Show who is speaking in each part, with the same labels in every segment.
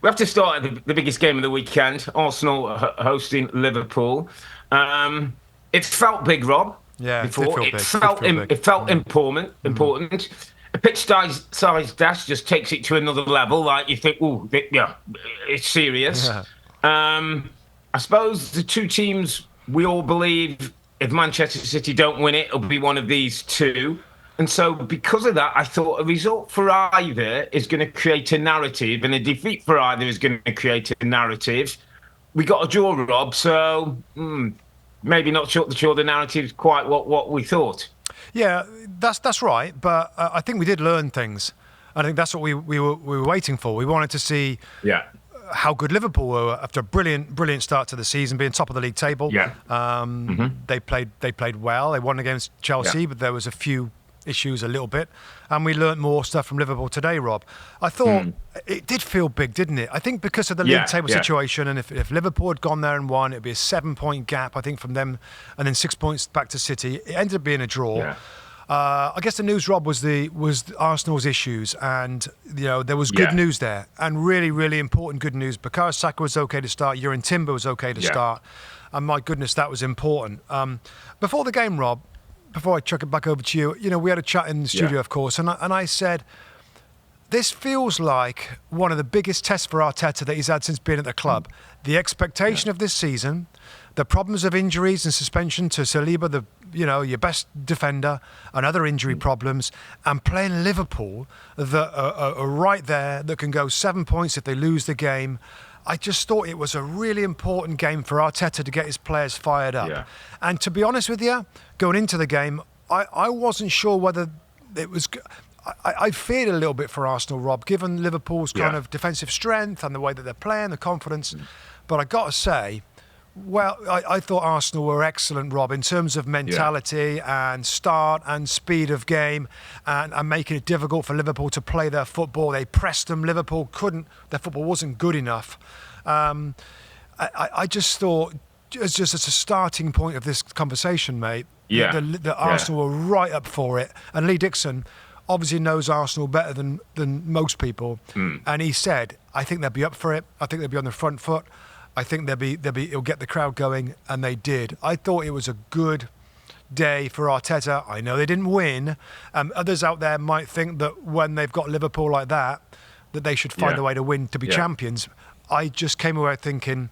Speaker 1: we have to start at the biggest game of the weekend, Arsenal hosting Liverpool. It felt big, Rob.
Speaker 2: Yeah,
Speaker 1: before.
Speaker 2: It felt
Speaker 1: important. A pitch size dash just takes it to another level. Like you think, it's serious.
Speaker 2: Yeah.
Speaker 1: I suppose the two teams we all believe, if Manchester City don't win it, it'll be one of these two. And so because of that, I thought a result for either is going to create a narrative, and a defeat for either is going to create a narrative. We got a draw, Rob, so maybe not sure the narrative's quite what we thought.
Speaker 2: Yeah, that's right. But I think we did learn things. I think that's what we were waiting for. We wanted to see how good Liverpool were after a brilliant start to the season, being top of the league table.
Speaker 1: Yeah.
Speaker 2: They played well. They won against Chelsea, but there was a few issues a little bit, and we learnt more stuff from Liverpool today, Rob. I thought it did feel big, didn't it? I think because of the league table situation, and if Liverpool had gone there and won, it'd be a 7-point gap, I think, from them, and then 6 points back to City. It ended up being a draw.
Speaker 1: Yeah.
Speaker 2: I guess the news, Rob, was Arsenal's issues, and there was good news there, and really, really important good news. Bukayo Saka was okay to start. Jurrien Timber was okay to start, and my goodness, that was important. Before the game, Rob, before I chuck it back over to you, we had a chat in the studio, of course, and I said, this feels like one of the biggest tests for Arteta that he's had since being at the club. The expectation of this season, the problems of injuries and suspension to Saliba, your best defender, and other injury problems, and playing Liverpool that are right there, that can go 7 points if they lose the game. I just thought it was a really important game for Arteta to get his players fired up. Yeah. And to be honest with you, going into the game, I wasn't sure whether it was... I feared a little bit for Arsenal, Rob, given Liverpool's kind of defensive strength and the way that they're playing, the confidence. But I got to say, I thought Arsenal were excellent, Rob, in terms of mentality and start and speed of game and making it difficult for Liverpool to play their football. They pressed them. Liverpool couldn't. Their football wasn't good enough. I just thought, just as a starting point of this conversation, mate, that Arsenal were right up for it. And Lee Dixon obviously knows Arsenal better than most people. And he said, I think they'll be up for it. I think they'll be on the front foot. I think it'll get the crowd going, and they did. I thought it was a good day for Arteta. I know they didn't win. Others out there might think that when they've got Liverpool like that they should find a way to win, to be champions. I just came away thinking,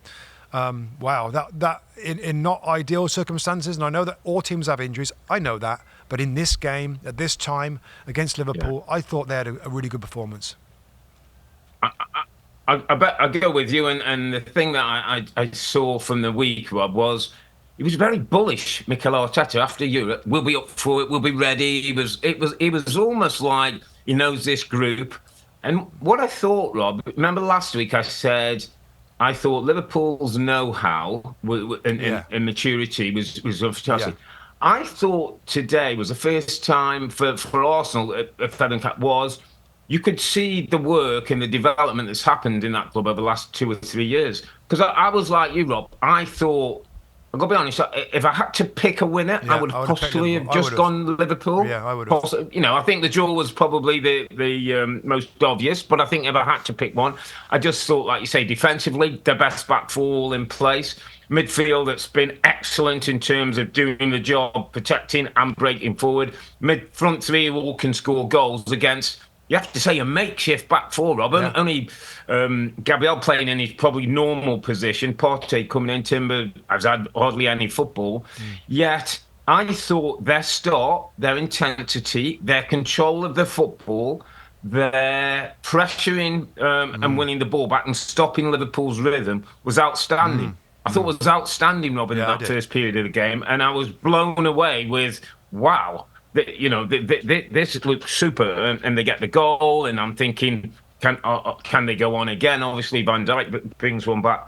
Speaker 2: wow, that in not ideal circumstances, and I know that all teams have injuries, I know that, but in this game, at this time, against Liverpool, I thought they had a really good performance.
Speaker 1: I bet I go with you, and the thing that I saw from the week, Rob, was he was very bullish. Mikel Arteta after Europe, we'll be up for it, we'll be ready. It was almost like he knows this group. And what I thought, Rob, remember last week I said I thought Liverpool's know-how and maturity was of Chelsea. Yeah. I thought today was the first time for Arsenal at Fed Cup was. You could see the work and the development that's happened in that club over the last 2 or 3 years. Because I was like you, Rob. I thought, I've got to be honest, if I had to pick a winner, I would have possibly have just gone Liverpool.
Speaker 2: Yeah, I would have.
Speaker 1: I think the draw was probably the most obvious. But I think if I had to pick one, I just thought, like you say, defensively, the best back four in place. Midfield that's been excellent in terms of doing the job, protecting and breaking forward. Front three who all can score goals against... You have to say a makeshift back four, Rob. Yeah. Only Gabriel playing in his probably normal position. Partey coming in. Timber has had hardly any football. Yet I thought their start, their intensity, their control of the football, their pressuring and winning the ball back and stopping Liverpool's rhythm was outstanding. I thought it was outstanding, Robin, in that first period of the game. And I was blown away with, wow. This looks super, and they get the goal, and I'm thinking, can they go on again? Obviously, Van Dijk brings one back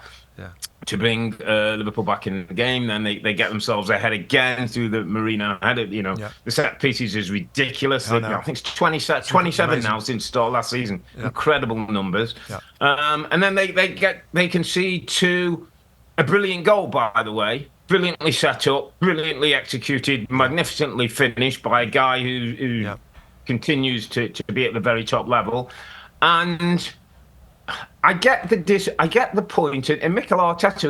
Speaker 1: to bring Liverpool back in the game. Then they get themselves ahead again through the Marino header. The set pieces is ridiculous. I think it's 27 now since start last season. Incredible numbers. And then they concede to a brilliant goal, by the way. Brilliantly set up, brilliantly executed, magnificently finished by a guy who continues to be at the very top level. And I get the point, and Mikel Arteta,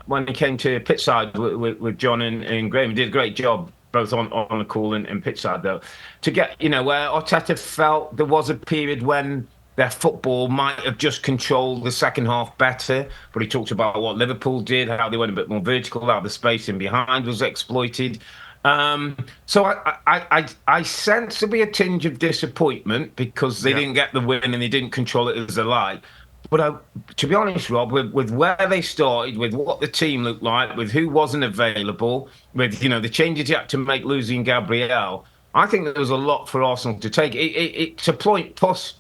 Speaker 1: when he came to pitchside with John and Graham, he did a great job both on the call and pitchside though. To get where Arteta felt there was a period when their football might have just controlled the second half better, but he talked about what Liverpool did, how they went a bit more vertical, how the space in behind was exploited. So I sense to be a tinge of disappointment because they didn't get the win and they didn't control it as they like. But to be honest, Rob, with where they started, with what the team looked like, with who wasn't available, with the changes you had to make losing Gabriel, I think there was a lot for Arsenal to take. It's a point plus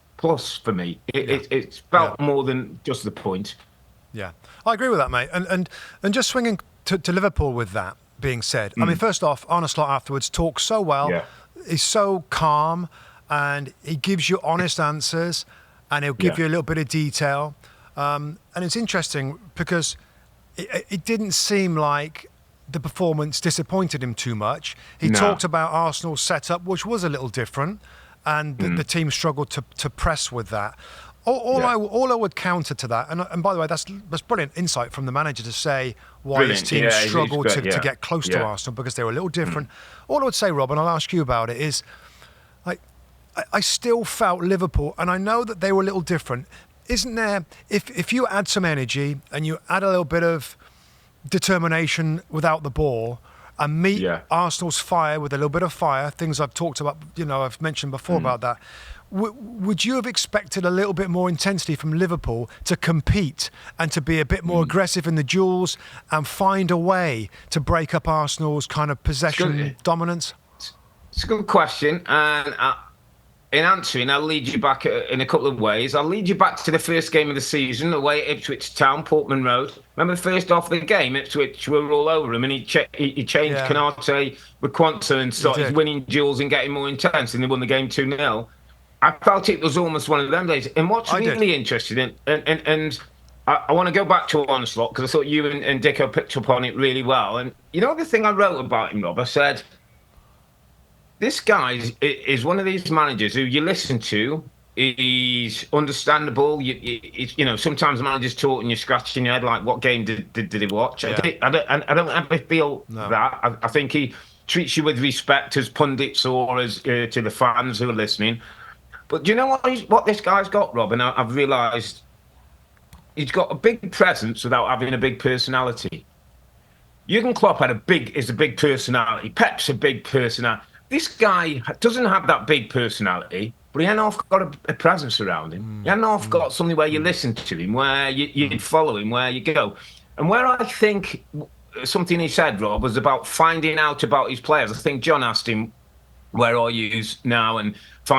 Speaker 1: for me. It felt more than just the point.
Speaker 2: Yeah, I agree with that, mate. And just swinging to Liverpool with that being said, I mean, first off, Arne Slot afterwards talks so well. Yeah. He's so calm and he gives you honest answers and he'll give you a little bit of detail. And it's interesting because it didn't seem like the performance disappointed him too much. He talked about Arsenal's setup, which was a little different, and the team struggled to press with that. All I would counter to that, and by the way, that's brilliant insight from the manager to say why his team struggled to get close to Arsenal because they were a little different. All I would say, Rob, and I'll ask you about it, is I still felt Liverpool, and I know that they were a little different. Isn't there, if you add some energy and you add a little bit of determination without the ball and meet Arsenal's fire with a little bit of fire, things I've talked about, I've mentioned before about that, would you have expected a little bit more intensity from Liverpool to compete and to be a bit more aggressive in the duels and find a way to break up Arsenal's kind of possession dominance?
Speaker 1: It's a good question, and in answering, I'll lead you back in a couple of ways. I'll lead you back to the first game of the season, away at Ipswich Town, Portman Road. Remember the first half of the game, Ipswich were all over him, and he changed Canate with Quansah and started winning duels and getting more intense, and they won the game 2-0. I felt it was almost one of them days. And what's really interesting, and I want to go back to Arne Slot, because I thought you and Dicko picked up on it really well. And the thing I wrote about him, Rob, I said, this guy is one of these managers who you listen to. He's understandable. Sometimes managers talk and you're scratching your head like, what game did he watch? Yeah. I don't ever feel that. I think he treats you with respect as pundits or as to the fans who are listening. But do you know what this guy's got, Rob? And I've realised he's got a big presence without having a big personality. Jurgen Klopp is a big personality. Pep's a big personality. This guy doesn't have that big personality, but he hasn't got a presence around him. He hasn't got something where you listen to him, where you follow him, where you go. And where I think something he said, Rob, was about finding out about his players. I think John asked him, where are you now? And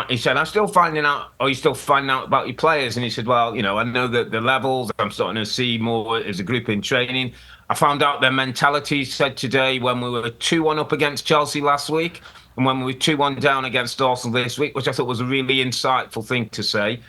Speaker 1: he said, are you still finding out about your players? And he said, well, I know that the levels, I'm starting to see more as a group in training. I found out their mentality, he said today, when we were 2-1 up against Chelsea last week, and when we were 2-1 down against Arsenal this week, which I thought was a really insightful thing to say.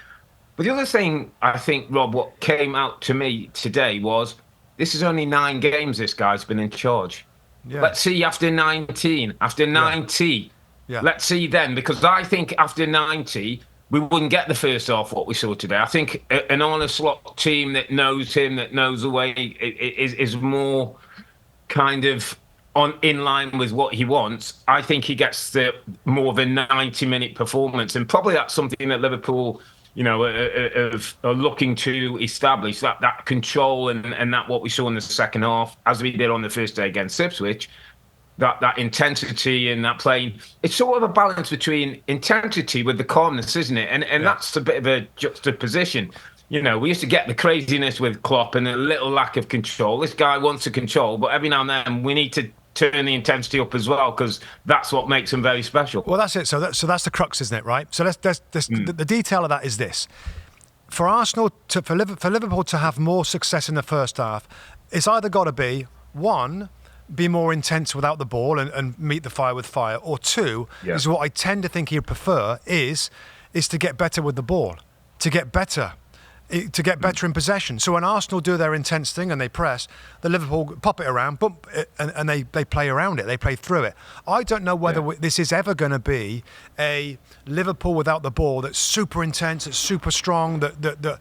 Speaker 1: But the other thing, I think, Rob, what came out to me today was, this is only 9 games this guy's been in charge. Yeah. Let's see after 19, after 90. Yeah. Let's see then, because I think after 90, we wouldn't get the first half what we saw today. I think an Arne Slot team that knows him, that knows the way, is more kind of in line with what he wants. I think he gets more of a 90-minute performance, and probably that's something that Liverpool, are looking to establish, that control and that what we saw in the second half, as we did on the first day against Ipswich. That intensity and that playing, it's sort of a balance between intensity with the calmness, isn't it? And that's a bit of a juxtaposition. We used to get the craziness with Klopp and a little lack of control. This guy wants to control, but every now and then we need to turn the intensity up as well, because that's what makes him very special.
Speaker 2: Well, that's it. So that's the crux, isn't it? Right. So the detail of that is this: for Arsenal for Liverpool to have more success in the first half, it's either got to be one, be more intense without the ball and meet the fire with fire, or two, is what I tend to think he'd prefer is to get better with the ball, to get better to get better in possession. So when Arsenal do their intense thing and they press, the Liverpool pop it around, bump it, and they play around it. They play through it. I don't know whether this is ever going to be a Liverpool without the ball that's super intense, that's super strong, that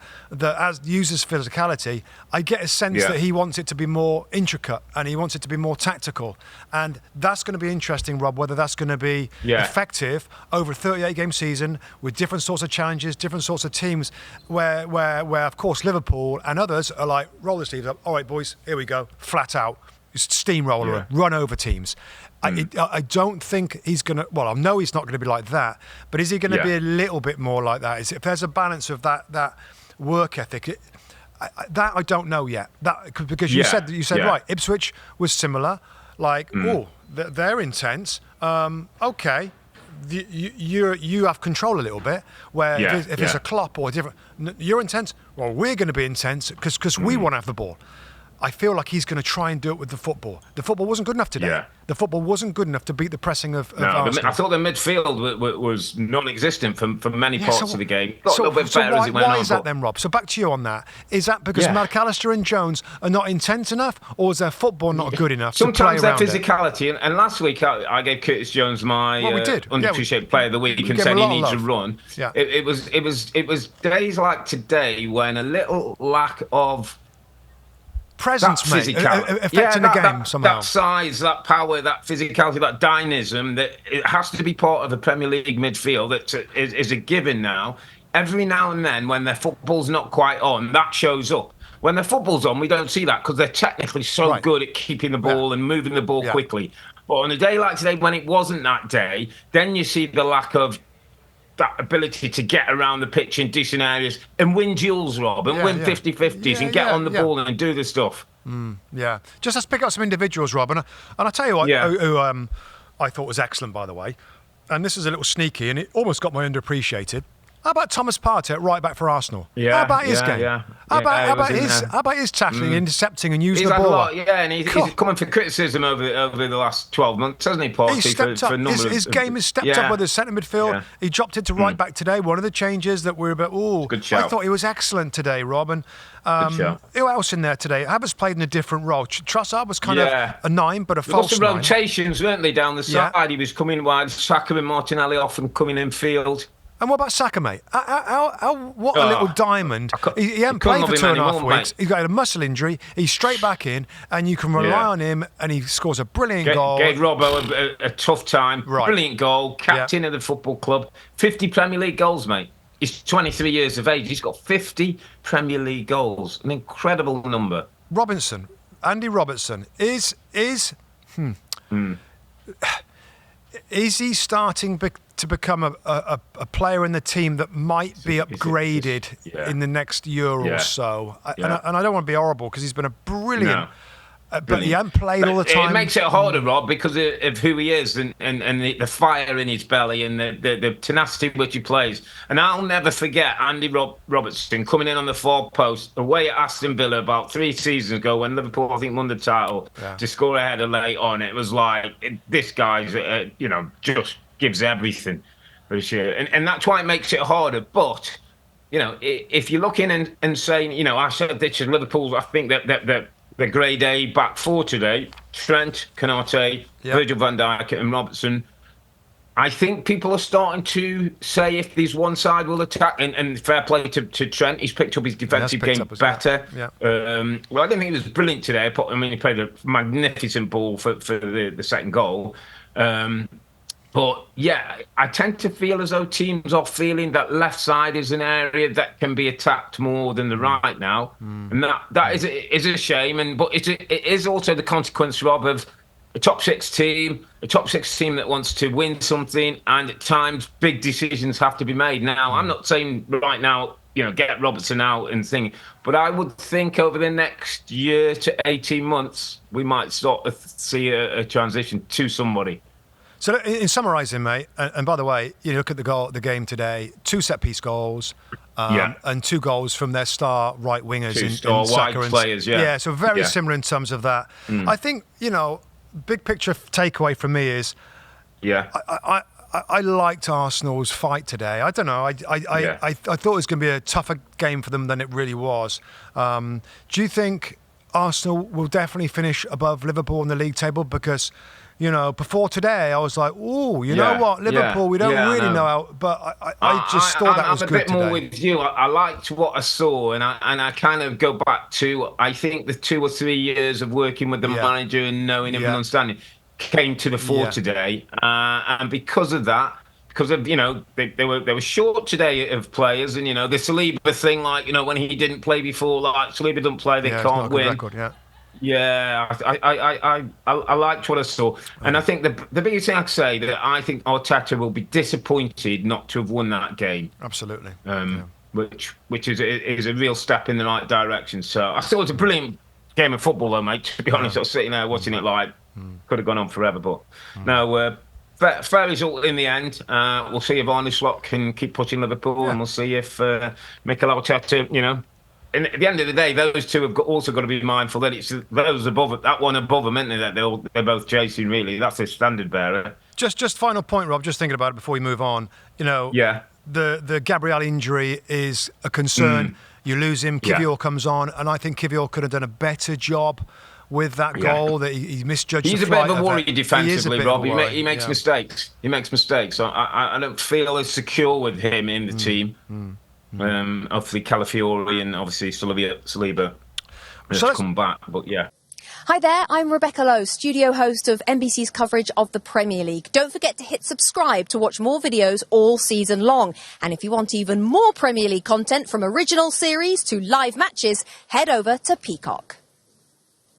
Speaker 2: as uses physicality. I get a sense that he wants it to be more intricate and he wants it to be more tactical. And that's going to be interesting, Rob, whether that's going to be effective over a 38-game season with different sorts of challenges, different sorts of teams where of course Liverpool and others are like, roll the sleeves up, all right boys, here we go, flat out, steamroller, run over teams. I don't think he's going to, well, I know he's not going to be like that, but is he going to be a little bit more like that? If there's a balance of that work ethic, that I don't know yet. Because you said right, Ipswich was similar, like, they're intense, okay. You have control a little bit. Where if it's a Klopp or a different, you're intense. Well, we're going to be intense because we want to have the ball. I feel like he's going to try and do it with the football. The football wasn't good enough today. Yeah. The football wasn't good enough to beat the pressing of Arsenal.
Speaker 1: I thought the midfield was non-existent for many parts of the game. Got a little bit better as it went on.
Speaker 2: Why is that then, Rob? So back to you on that. Is that because McAllister and Jones are not intense enough, or is their football not good enough
Speaker 1: Sometimes
Speaker 2: to play
Speaker 1: their physicality, and last week I gave Curtis Jones my underappreciated player of the week and said he needs a run. Yeah. It was days like today when a little lack of
Speaker 2: presence, mate, affecting the game somehow.
Speaker 1: That size, that power, that physicality, that dynamism, that it has to be part of a Premier League midfield that is a given now. Every now and then, when their football's not quite on, that shows up. When their football's on, we don't see that because they're technically so good at keeping the ball and moving the ball quickly. But on a day like today, when it wasn't that day, then you see the lack of that ability to get around the pitch in decent areas and win duels, Rob, and win 50-50s and get on the ball and do the stuff.
Speaker 2: Just let's pick up some individuals, Rob. And I'll tell you what, who I thought was excellent, by the way. And this is a little sneaky, and it almost got my underappreciated. How about Thomas Partey at right back for Arsenal?
Speaker 1: Yeah,
Speaker 2: how about his game? How about his tackling, intercepting, and using the ball?
Speaker 1: And he's coming for criticism over the last 12 months, hasn't he, Partey?
Speaker 2: He's stepped up. His game has stepped up with the centre midfield. Yeah. He dropped into right back today. One of the changes that we're a bit.
Speaker 1: Good shout.
Speaker 2: I thought he was excellent today, Rob. And who else in there today? Havertz played in a different role. Trossard was kind of a 9, but a false 9.
Speaker 1: Lots of rotations, weren't they, down the side? He was coming wide. Saka and Martinelli often coming in field.
Speaker 2: And what about Saka, mate? What a little diamond. He hadn't played for 2.5 weeks. He's got a muscle injury. He's straight back in, and you can rely on him, and he scores a brilliant goal.
Speaker 1: Gave Robbo a tough time. Right. Brilliant goal. Captain of the football club. 50 Premier League goals, mate. He's 23 years of age. He's got 50 Premier League goals. An incredible number.
Speaker 2: Andy Robertson, is he starting to become a player in the team that might be upgraded in the next year or so? And I don't want to be horrible because he's been a brilliant. But he hasn't played all the time.
Speaker 1: It makes it harder, Rob, because of who he is and the fire in his belly and the tenacity with which he plays. And I'll never forget Andy Robertson coming in on the 4 post away at Aston Villa about 3 seasons ago when Liverpool, I think, won the title to score ahead of late on. It was like, this guy's, just gives everything for this year. And that's why it makes it harder. But, if you're looking and saying, I said this is Liverpool, I think that the grade A back 4 today, Trent, Konate, Virgil van Dijk and Robertson. I think people are starting to say if there's one side will attack, and fair play to Trent, he's picked up his defensive game better. Well, I didn't think he was brilliant today. He played a magnificent ball for the second goal. But, I tend to feel as though teams are feeling that left side is an area that can be attacked more than the right now. And that is a shame. But it is also the consequence, Rob, of a top 6 team that wants to win something. And at times, big decisions have to be made. Now, I'm not saying right now, get Robertson out and thing. But I would think over the next year to 18 months, we might start to see a transition to somebody.
Speaker 2: So in summarising, mate, and by the way, you look at the game today, 2 set-piece goals and 2 goals from their star right wingers in Saka
Speaker 1: wide players,
Speaker 2: so very similar in terms of that. I think, big picture takeaway for me is I liked Arsenal's fight today. I don't know. I thought it was going to be a tougher game for them than it really was. Do you think Arsenal will definitely finish above Liverpool on the league table? Because, you know, before today, I was like, oh, you know what, Liverpool, we don't really know how. But I just thought that was good today.
Speaker 1: I'm a bit more with you. I liked what I saw, and I kind of go back to, I think, the 2 or 3 years of working with the manager and knowing him and understanding came to the fore today. And because of that, because of, you know, they were short today of players, and, you know, the Saliba thing, like, you know, when he didn't play before, like, Saliba doesn't play, they can't win. Record, I liked what I saw. And I think the biggest thing I could say that I think Arteta will be disappointed not to have won that game.
Speaker 2: Absolutely.
Speaker 1: Which is a real step in the right direction. So I thought it was a brilliant game of football, though, mate, to be honest. I was sitting there watching it live. Could have gone on forever, but no, fair result in the end. We'll see if Arne Slot can keep pushing Liverpool, and we'll see if Mikel Arteta, you know. And at the end of the day, those two have also got to be mindful that it's those above it, that one above them, isn't it, that they're both chasing, really. That's their standard bearer.
Speaker 2: Just final point, Rob, just thinking about it before we move on. You know, the Gabriel injury is a concern. You lose him, Kiwior comes on, and I think Kiwior could have done a better job with that goal that he misjudged.
Speaker 1: He's a bit of a worry defensively, Rob. He makes mistakes. He makes mistakes. So I don't feel as secure with him in the team. Obviously, Calafiori and obviously Saliba have come back. But
Speaker 3: Hi there, I'm Rebecca Lowe, studio host of NBC's coverage of the Premier League. Don't forget to hit subscribe to watch more videos all season long. And if you want even more Premier League content, from original series to live matches, head over to Peacock.